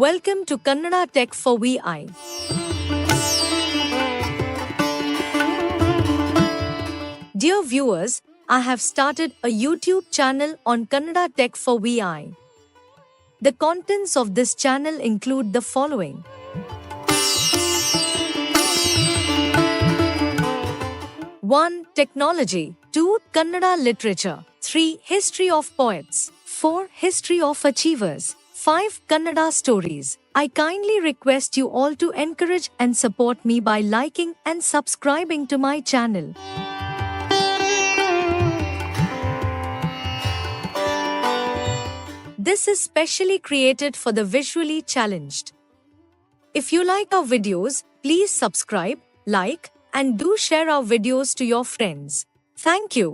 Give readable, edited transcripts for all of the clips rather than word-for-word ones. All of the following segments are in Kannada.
Welcome to Kannada Tech for VI. Dear viewers, I have started a YouTube channel on Kannada Tech for VI. The contents of this channel include the following. One, Technology. 2. Kannada Literature. 3. History of Poets. 4. History of Achievers. 5. Kannada Stories. I kindly request you all to encourage and support me by liking and subscribing to my channel. This is specially created for the visually challenged. If you like our videos, please subscribe, like, and do share our videos to your friends. Thank you.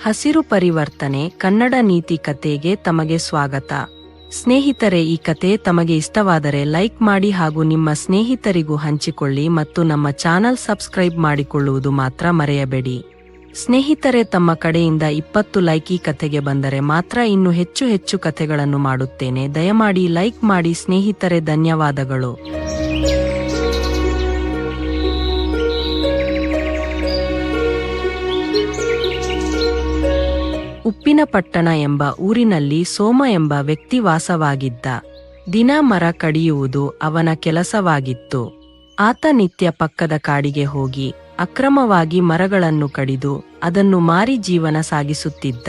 ಹಸಿರು ಪರಿವರ್ತನೆ ಕನ್ನಡ ನೀತಿ ಕಥೆಗೆ ತಮಗೆ ಸ್ವಾಗತ. ಸ್ನೇಹಿತರೆ, ಈ ಕಥೆ ತಮಗೆ ಇಷ್ಟವಾದರೆ ಲೈಕ್ ಮಾಡಿ ಹಾಗೂ ನಿಮ್ಮ ಸ್ನೇಹಿತರಿಗೂ ಹಂಚಿಕೊಳ್ಳಿ ಮತ್ತು ನಮ್ಮ ಚಾನಲ್ ಸಬ್ಸ್ಕ್ರೈಬ್ ಮಾಡಿಕೊಳ್ಳುವುದು ಮಾತ್ರ ಮರೆಯಬೇಡಿ. ಸ್ನೇಹಿತರೆ, ತಮ್ಮ ಕಡೆಯಿಂದ 20 ಲೈಕ್ ಈ ಕಥೆಗೆ ಬಂದರೆ ಮಾತ್ರ ಇನ್ನೂ ಹೆಚ್ಚು ಕಥೆಗಳನ್ನು ಮಾಡುತ್ತೇನೆ. ದಯಮಾಡಿ ಲೈಕ್ ಮಾಡಿ ಸ್ನೇಹಿತರೆ. ಧನ್ಯವಾದಗಳು. ಉಪ್ಪಿನಪಟ್ಟಣ ಎಂಬ ಊರಿನಲ್ಲಿ ಸೋಮ ಎಂಬ ವ್ಯಕ್ತಿ ವಾಸವಾಗಿದ್ದ. ದಿನ ಮರ ಕಡಿಯುವುದು ಅವನ ಕೆಲಸವಾಗಿತ್ತು. ಆತ ನಿತ್ಯ ಪಕ್ಕದ ಕಾಡಿಗೆ ಹೋಗಿ ಅಕ್ರಮವಾಗಿ ಮರಗಳನ್ನು ಕಡಿದು ಅದನ್ನು ಮಾರಿ ಜೀವನ ಸಾಗಿಸುತ್ತಿದ್ದ.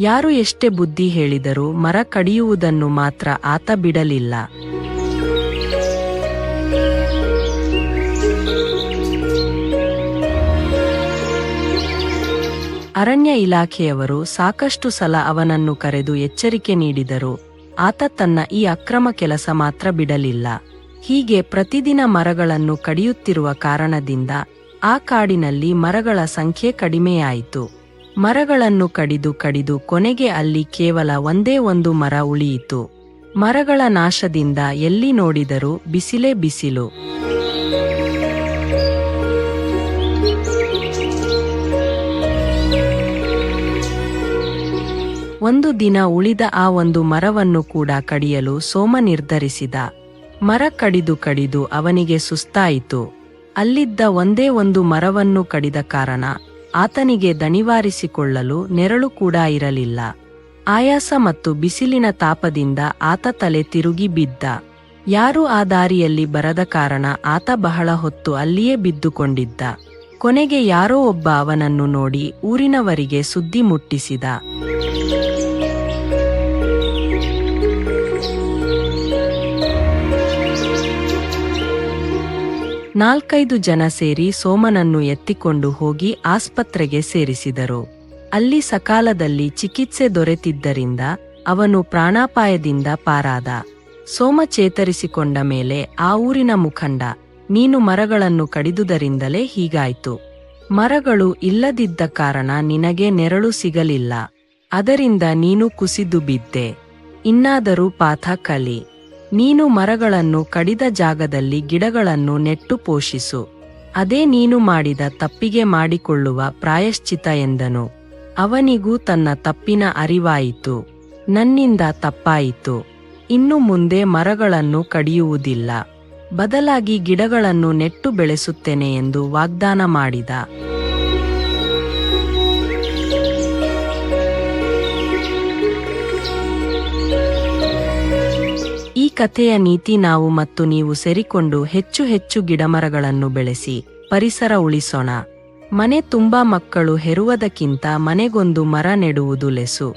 ಯಾರು ಎಷ್ಟೇ ಬುದ್ಧಿ ಹೇಳಿದರೂ ಮರ ಕಡಿಯುವುದನ್ನು ಮಾತ್ರ ಆತ ಬಿಡಲಿಲ್ಲ. ಅರಣ್ಯ ಇಲಾಖೆಯವರು ಸಾಕಷ್ಟು ಸಲ ಅವನನ್ನು ಕರೆದು ಎಚ್ಚರಿಕೆ ನೀಡಿದರು. ಆತ ತನ್ನ ಈ ಅಕ್ರಮ ಕೆಲಸ ಮಾತ್ರ ಬಿಡಲಿಲ್ಲ. ಹೀಗೆ ಪ್ರತಿದಿನ ಮರಗಳನ್ನು ಕಡಿಯುತ್ತಿರುವ ಕಾರಣದಿಂದ ಆ ಕಾಡಿನಲ್ಲಿ ಮರಗಳ ಸಂಖ್ಯೆ ಕಡಿಮೆಯಾಯಿತು. ಮರಗಳನ್ನು ಕಡಿದು ಕೊನೆಗೆ ಅಲ್ಲಿ ಕೇವಲ ಒಂದೇ ಒಂದು ಮರ ಉಳಿಯಿತು. ಮರಗಳ ನಾಶದಿಂದ ಎಲ್ಲಿ ನೋಡಿದರೂ ಬಿಸಿಲೇ ಬಿಸಿಲು. ಒಂದು ದಿನ ಉಳಿದ ಆ ಒಂದು ಮರವನ್ನು ಕೂಡ ಕಡಿಯಲು ಸೋಮ ನಿರ್ಧರಿಸಿದ. ಮರ ಕಡಿದು ಅವನಿಗೆ ಸುಸ್ತಾಯಿತು. ಅಲ್ಲಿದ್ದ ಒಂದೇ ಒಂದು ಮರವನ್ನು ಕಡಿದ ಕಾರಣ ಆತನಿಗೆ ದಣಿವಾರಿಸಿಕೊಳ್ಳಲು ನೆರಳು ಕೂಡ ಇರಲಿಲ್ಲ. ಆಯಾಸ ಮತ್ತು ಬಿಸಿಲಿನ ತಾಪದಿಂದ ಆತ ತಲೆ ತಿರುಗಿ ಬಿದ್ದ. ಯಾರೂ ಆ ದಾರಿಯಲ್ಲಿ ಬರದ ಕಾರಣ ಆತ ಬಹಳ ಹೊತ್ತು ಅಲ್ಲಿಯೇ ಬಿದ್ದುಕೊಂಡಿದ್ದ. ಕೊನೆಗೆ ಯಾರೋ ಒಬ್ಬ ಅವನನ್ನು ನೋಡಿ ಊರಿನವರಿಗೆ ಸುದ್ದಿ ಮುಟ್ಟಿಸಿದ. 4-5 ಜನ ಸೇರಿ ಸೋಮನನ್ನು ಎತ್ತಿಕೊಂಡು ಹೋಗಿ ಆಸ್ಪತ್ರೆಗೆ ಸೇರಿಸಿದರು. ಅಲ್ಲಿ ಸಕಾಲದಲ್ಲಿ ಚಿಕಿತ್ಸೆ ದೊರೆತಿದ್ದರಿಂದ ಅವನು ಪ್ರಾಣಾಪಾಯದಿಂದ ಪಾರಾದ. ಸೋಮ ಚೇತರಿಸಿಕೊಂಡ ಮೇಲೆ ಆ ಊರಿನ ಮುಖಂಡ, ನೀನು ಮರಗಳನ್ನು ಕಡಿದುದರಿಂದಲೇ ಹೀಗಾಯ್ತು. ಮರಗಳು ಇಲ್ಲದಿದ್ದ ಕಾರಣ ನಿನಗೆ ನೆರಳು ಸಿಗಲಿಲ್ಲ. ಅದರಿಂದ ನೀನು ಕುಸಿದು ಬಿದ್ದೆ. ಇನ್ನಾದರೂ ಪಾಠ ಕಲಿ. ನೀನು ಮರಗಳನ್ನು ಕಡಿದ ಜಾಗದಲ್ಲಿ ಗಿಡಗಳನ್ನು ನೆಟ್ಟು ಪೋಷಿಸು. ಅದೇ ನೀನು ಮಾಡಿದ ತಪ್ಪಿಗೆ ಮಾಡಿಕೊಳ್ಳುವ ಪ್ರಾಯಶ್ಚಿತ ಎಂದನು. ಅವನಿಗೂ ತನ್ನ ತಪ್ಪಿನ ಅರಿವಾಯಿತು. ನನ್ನಿಂದ ತಪ್ಪಾಯಿತು. ಇನ್ನು ಮುಂದೆ ಮರಗಳನ್ನು ಕಡಿಯುವುದಿಲ್ಲ. ಬದಲಾಗಿ ಗಿಡಗಳನ್ನು ನೆಟ್ಟು ಬೆಳೆಸುತ್ತೇನೆ ಎಂದು ವಾಗ್ದಾನ ಮಾಡಿದ. ಈ ಕಥೆಯ ನೀತಿ ನಾವು ಮತ್ತು ನೀವು ಸೇರಿಕೊಂಡು ಹೆಚ್ಚು ಗಿಡಮರಗಳನ್ನು ಬೆಳೆಸಿ ಪರಿಸರ ಉಳಿಸೋಣ. ಮನೆ ತುಂಬಾ ಮಕ್ಕಳು ಹೆರುವುದಕ್ಕಿಂತ ಮನೆಗೊಂದು ಮರ ನೆಡುವುದು ಲೆಸು.